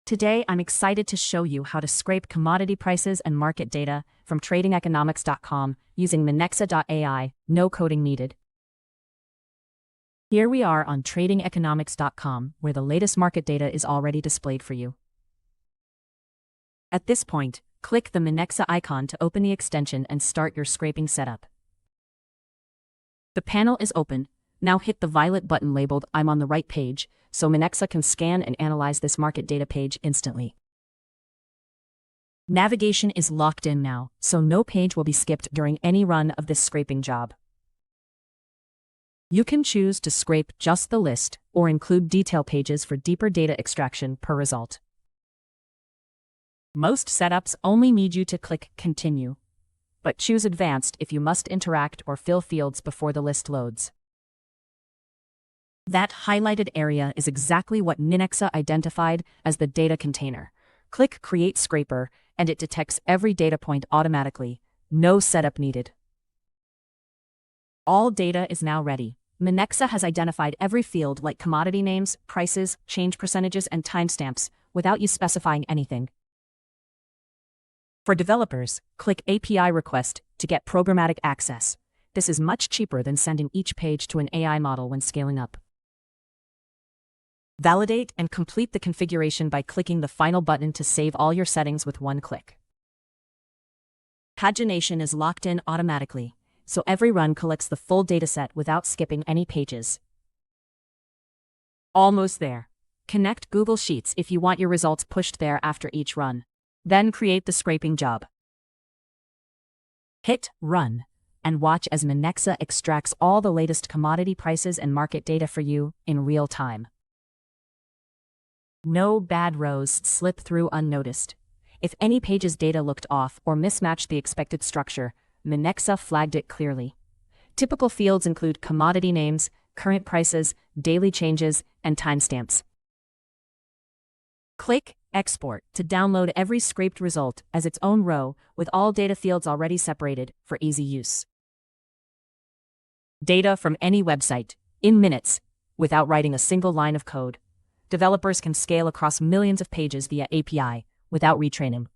Today, I'm excited to show you how to scrape commodity prices and market data from tradingeconomics.com using Minexa.ai, no coding needed. Here we are on tradingeconomics.com, where the latest market data is already displayed for you. At this point, click the Minexa icon to open the extension and start your scraping setup. The panel is open. Now hit the violet button labeled "I'm on the right page," so Minexa can scan and analyze this market data page instantly. Navigation is locked in now, so no page will be skipped during any run of this scraping job. You can choose to scrape just the list or include detail pages for deeper data extraction per result. Most setups only need you to click Continue, but choose Advanced if you must interact or fill fields before the list loads. That highlighted area is exactly what Minexa identified as the data container. Click Create Scraper, and it detects every data point automatically. No setup needed. All data is now ready. Minexa has identified every field like commodity names, prices, change percentages, and timestamps without you specifying anything. For developers, click API Request to get programmatic access. This is much cheaper than sending each page to an AI model when scaling up. Validate and complete the configuration by clicking the final button to save all your settings with one click. Pagination is locked in automatically, so every run collects the full dataset without skipping any pages. Almost there. Connect Google Sheets if you want your results pushed there after each run. Then create the scraping job. Hit Run, and watch as Minexa extracts all the latest commodity prices and market data for you in real time. No bad rows slip through unnoticed. If any page's data looked off or mismatched the expected structure, Minexa flagged it clearly. Typical fields include commodity names, current prices, daily changes, and timestamps. Click Export to download every scraped result as its own row with all data fields already separated for easy use. Data from any website, in minutes, without writing a single line of code. Developers can scale across millions of pages via API without retraining.